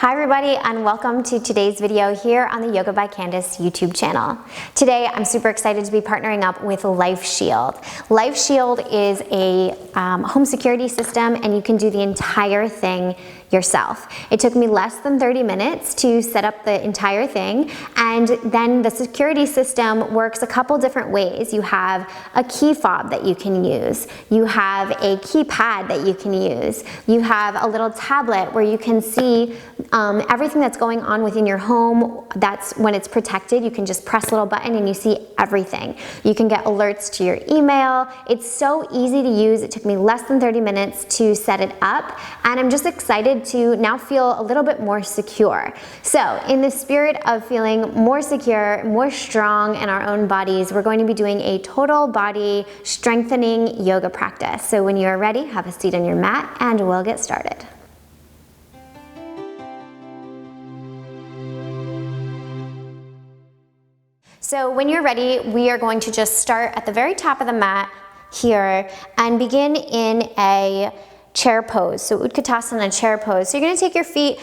Hi everybody, and welcome to today's video here on the Yoga by Candace YouTube channel. Today I'm super excited to be partnering up with LifeShield. LifeShield is a home security system, and you can do the entire thing yourself. It took me less than 30 minutes to set up the entire thing, and then the security system works a couple different ways. You have a key fob that you can use, you have a keypad that you can use, you have a little tablet where you can see everything that's going on within your home. That's when it's protected. You can just press a little button and you see everything. You can get alerts to your email. It's so easy to use. It took me less than 30 minutes to set it up, and I'm just excited to now feel a little bit more secure. So in the spirit of feeling more secure, more strong in our own bodies, we're going to be doing a total body strengthening yoga practice. So when you're ready, have a seat on your mat and we'll get started. So when you're ready, we are going to just start at the very top of the mat here and begin in a chair pose. So Utkatasana chair pose. So you're going to take your feet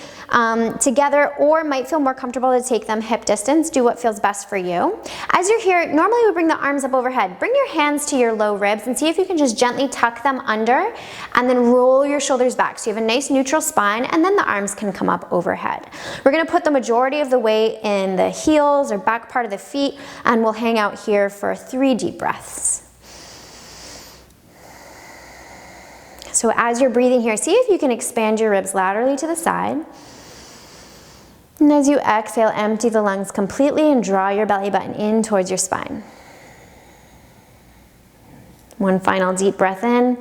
together, or might feel more comfortable to take them hip distance. Do what feels best for you. As you're here, normally we bring the arms up overhead. Bring your hands to your low ribs and see if you can just gently tuck them under and then roll your shoulders back. So you have a nice neutral spine, and then the arms can come up overhead. We're going to put the majority of the weight in the heels or back part of the feet, and we'll hang out here for 3 deep breaths. So as you're breathing here, see if you can expand your ribs laterally to the side. And as you exhale, empty the lungs completely and draw your belly button in towards your spine. One final deep breath in.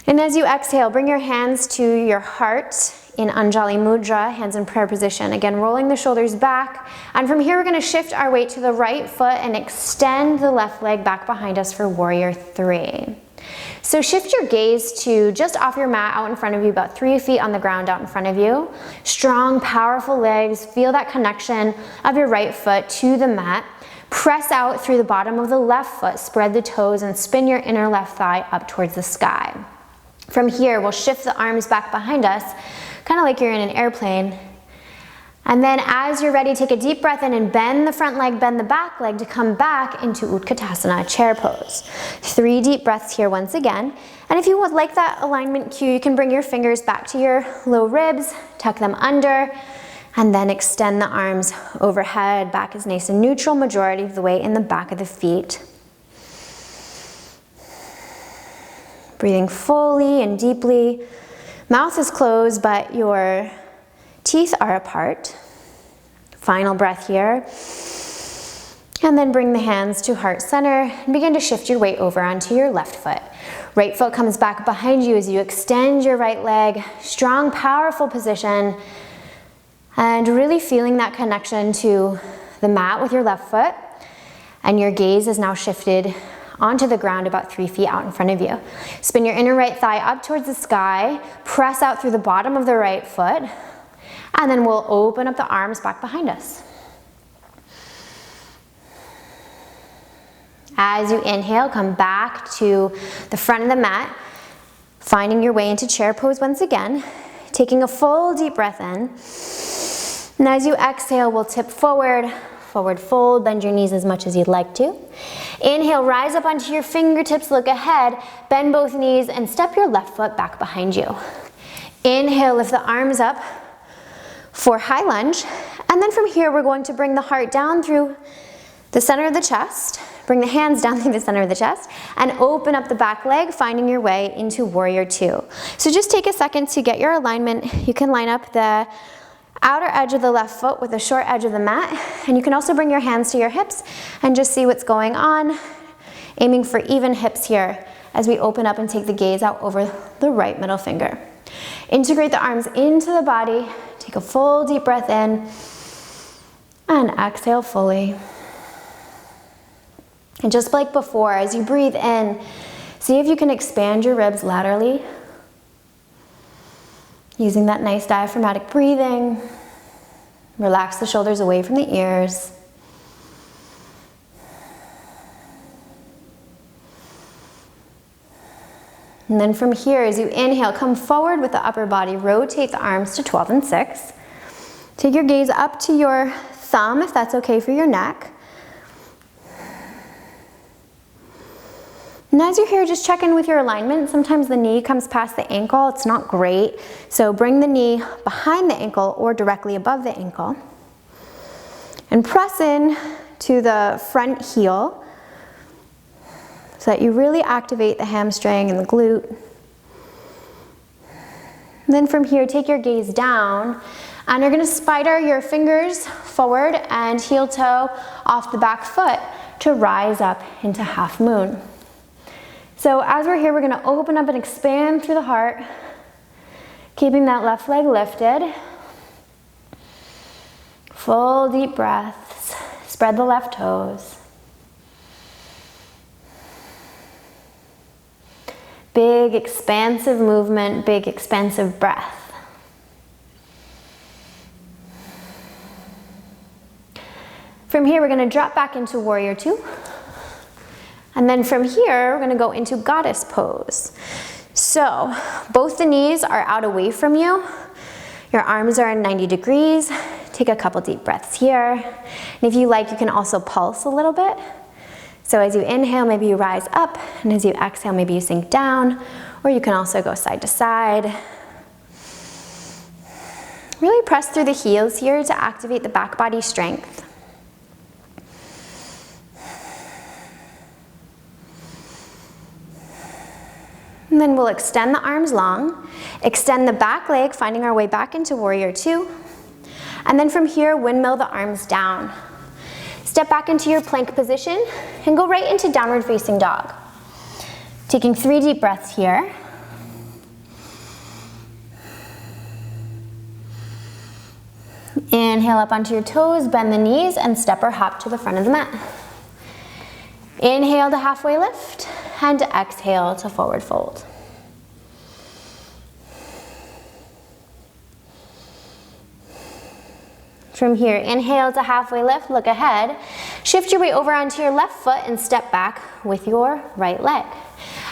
And as you exhale, bring your hands to your heart in Anjali Mudra, hands in prayer position. Again, rolling the shoulders back. And from here, we're going to shift our weight to the right foot and extend the left leg back behind us for Warrior 3. So shift your gaze to just off your mat out in front of you, about 3 feet on the ground out in front of you. Strong, powerful legs. Feel that connection of your right foot to the mat. Press out through the bottom of the left foot. Spread the toes and spin your inner left thigh up towards the sky. From here, we'll shift the arms back behind us, kind of like you're in an airplane. And then as you're ready, take a deep breath in and bend the front leg, bend the back leg to come back into Utkatasana, chair pose. 3 deep breaths here once again. And if you would like that alignment cue, you can bring your fingers back to your low ribs, tuck them under, and then extend the arms overhead. Back is nice and neutral, majority of the weight in the back of the feet. Breathing fully and deeply. Mouth is closed, but your teeth are apart. Final breath here. And then bring the hands to heart center and begin to shift your weight over onto your left foot. Right foot comes back behind you as you extend your right leg. Strong, powerful position. And really feeling that connection to the mat with your left foot. And your gaze is now shifted onto the ground about 3 feet out in front of you. Spin your inner right thigh up towards the sky. Press out through the bottom of the right foot. And then we'll open up the arms back behind us. As you inhale, come back to the front of the mat, finding your way into chair pose once again, taking a full deep breath in. And as you exhale, we'll tip forward, forward fold, bend your knees as much as you'd like to. Inhale, rise up onto your fingertips, look ahead, bend both knees, and step your left foot back behind you. Inhale, lift the arms up for high lunge, and then from here we're going to bring the heart down through the center of the chest, bring the hands down through the center of the chest, and open up the back leg, finding your way into Warrior 2. So just take a second to get your alignment. You can line up the outer edge of the left foot with the short edge of the mat, and you can also bring your hands to your hips and just see what's going on, aiming for even hips here as we open up and take the gaze out over the right middle finger. Integrate the arms into the body. Take a full deep breath in and exhale fully. And just like before, as you breathe in, see if you can expand your ribs laterally. Using that nice diaphragmatic breathing. Relax the shoulders away from the ears. And then from here, as you inhale, come forward with the upper body. Rotate the arms to 12 and 6. Take your gaze up to your thumb, if that's okay for your neck. And as you're here, just check in with your alignment. Sometimes the knee comes past the ankle. It's not great. So bring the knee behind the ankle or directly above the ankle. And press in to the front heel so that you really activate the hamstring and the glute. And then from here, take your gaze down, and you're gonna spider your fingers forward and heel toe off the back foot to rise up into half moon. So as we're here, we're gonna open up and expand through the heart, keeping that left leg lifted. Full deep breaths, spread the left toes. Big expansive movement, big expansive breath. From here, we're gonna drop back into warrior two. And then from here, we're gonna go into goddess pose. So both the knees are out away from you. Your arms are 90 degrees. Take a couple deep breaths here. And if you like, you can also pulse a little bit. So as you inhale, maybe you rise up, and as you exhale, maybe you sink down, or you can also go side to side. Really press through the heels here to activate the back body strength. And then we'll extend the arms long, extend the back leg, finding our way back into warrior two. And then from here, windmill the arms down. Step back into your plank position and go right into downward facing dog. Taking 3 deep breaths here. Inhale up onto your toes, bend the knees, and step or hop to the front of the mat. Inhale to halfway lift, and exhale to forward fold. From here, inhale to halfway lift, look ahead. Shift your weight over onto your left foot and step back with your right leg.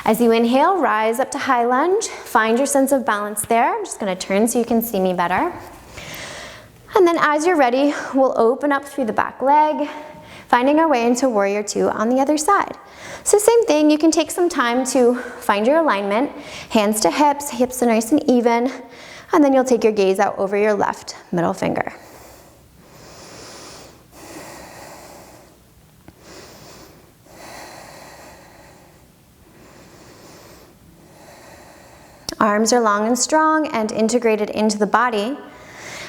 As you inhale, rise up to high lunge. Find your sense of balance there. I'm just gonna turn so you can see me better. And then as you're ready, we'll open up through the back leg, finding our way into warrior two on the other side. So same thing, you can take some time to find your alignment. Hands to hips, hips are nice and even. And then you'll take your gaze out over your left middle finger. Arms are long and strong and integrated into the body.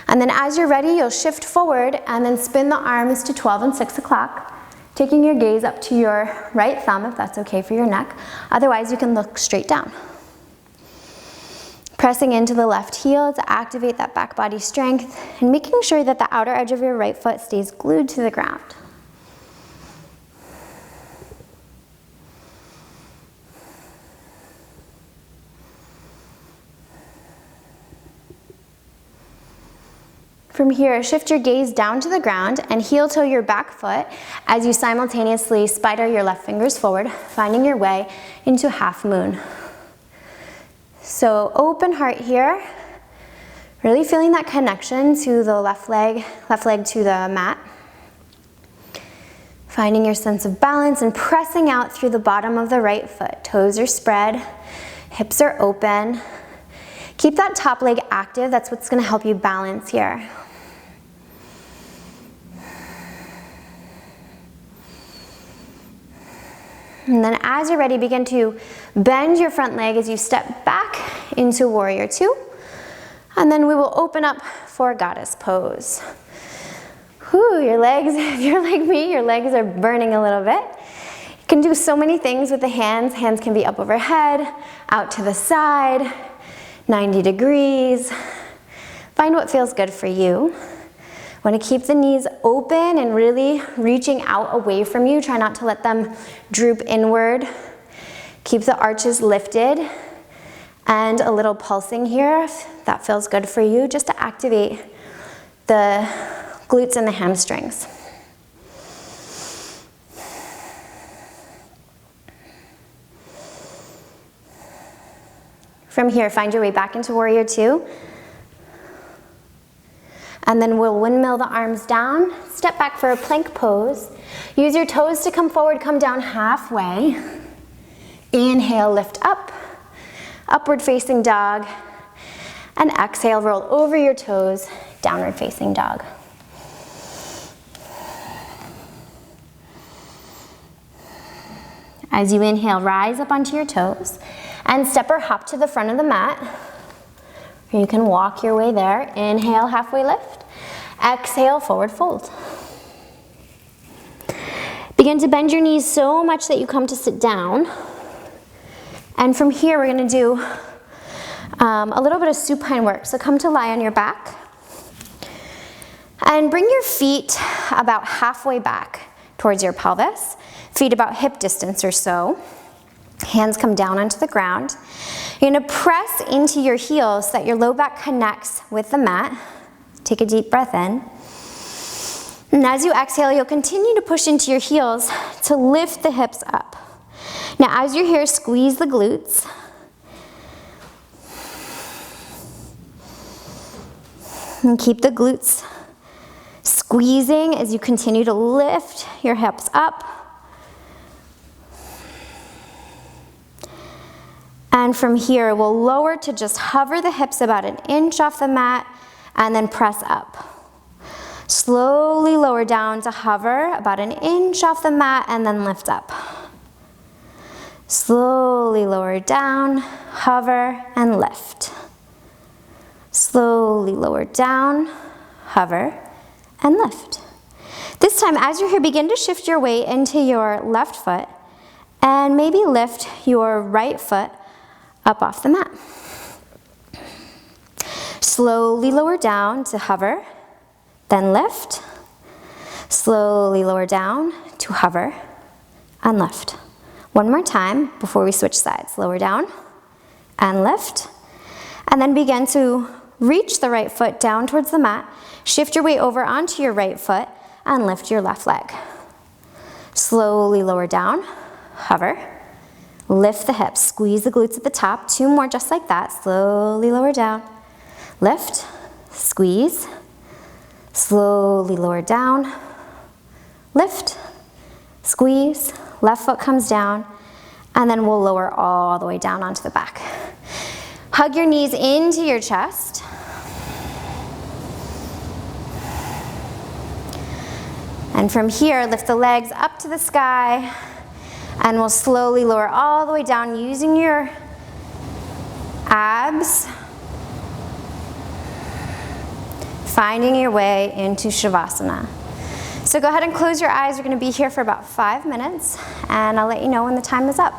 And then as you're ready, you'll shift forward and then spin the arms to 12 and 6 o'clock, taking your gaze up to your right thumb, if that's okay for your neck. Otherwise, you can look straight down. Pressing into the left heel to activate that back body strength and making sure that the outer edge of your right foot stays glued to the ground. From here, shift your gaze down to the ground and heel toe your back foot as you simultaneously spider your left fingers forward, finding your way into half moon. So open heart here, really feeling that connection to the left leg to the mat. Finding your sense of balance and pressing out through the bottom of the right foot. Toes are spread, hips are open. Keep that top leg active, that's what's gonna help you balance here. And then as you're ready, begin to bend your front leg as you step back into warrior two. And then we will open up for goddess pose. Whew, your legs, if you're like me, your legs are burning a little bit. You can do so many things with the hands. Hands can be up overhead, out to the side, 90 degrees. Find what feels good for you. Want to keep the knees open and really reaching out away from you. Try not to let them droop inward. Keep the arches lifted and a little pulsing here if that feels good for you, just to activate the glutes and the hamstrings. From here, find your way back into warrior two. And then we'll windmill the arms down, step back for a plank pose. Use your toes to come forward, come down halfway. Inhale, lift up, upward facing dog. And exhale, roll over your toes, downward facing dog. As you inhale, rise up onto your toes and step or hop to the front of the mat. Or you can walk your way there. Inhale, halfway lift. Exhale, forward fold. Begin to bend your knees so much that you come to sit down. And from here, we're gonna do a little bit of supine work. So come to lie on your back. And bring your feet about halfway back towards your pelvis. Feet about hip distance or so. Hands come down onto the ground. You're gonna press into your heels so that your low back connects with the mat. Take a deep breath in. And as you exhale, you'll continue to push into your heels to lift the hips up. Now as you're here, squeeze the glutes. And keep the glutes squeezing as you continue to lift your hips up. And from here, we'll lower to just hover the hips about an inch off the mat and then press up. Slowly lower down to hover about an inch off the mat and then lift up. Slowly lower down, hover and lift. Slowly lower down, hover and lift. This time, as you're here, begin to shift your weight into your left foot and maybe lift your right foot up off the mat. Slowly lower down to hover, then lift. Slowly lower down to hover and lift. One more time before we switch sides. Lower down and lift. And then begin to reach the right foot down towards the mat. Shift your weight over onto your right foot and lift your left leg. Slowly lower down, hover. Lift the hips, squeeze the glutes at the top. Two more just like that. Slowly lower down. Lift, squeeze. Slowly lower down. Lift, squeeze. Left foot comes down. And then we'll lower all the way down onto the back. Hug your knees into your chest. And from here, lift the legs up to the sky. And we'll slowly lower all the way down using your abs. Finding your way into Savasana. So go ahead and close your eyes. You're going to be here for about 5 minutes, and I'll let you know when the time is up.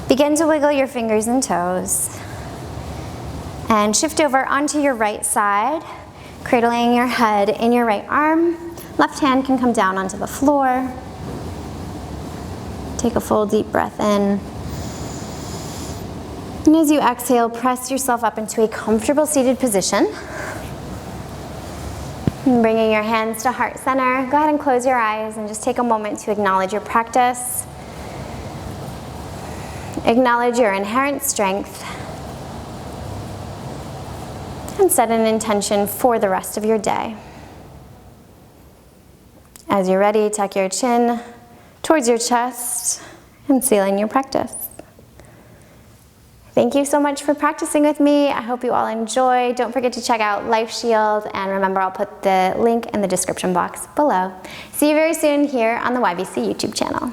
Begin to wiggle your fingers and toes. And shift over onto your right side, cradling your head in your right arm. Left hand can come down onto the floor. Take a full deep breath in. And as you exhale, press yourself up into a comfortable seated position. And bringing your hands to heart center, go ahead and close your eyes and just take a moment to acknowledge your practice. Acknowledge your inherent strength. And set an intention for the rest of your day. As you're ready, tuck your chin towards your chest and seal in your practice. Thank you so much for practicing with me. I hope you all enjoy. Don't forget to check out LifeShield, and remember, I'll put the link in the description box below. See you very soon here on the YBC YouTube channel.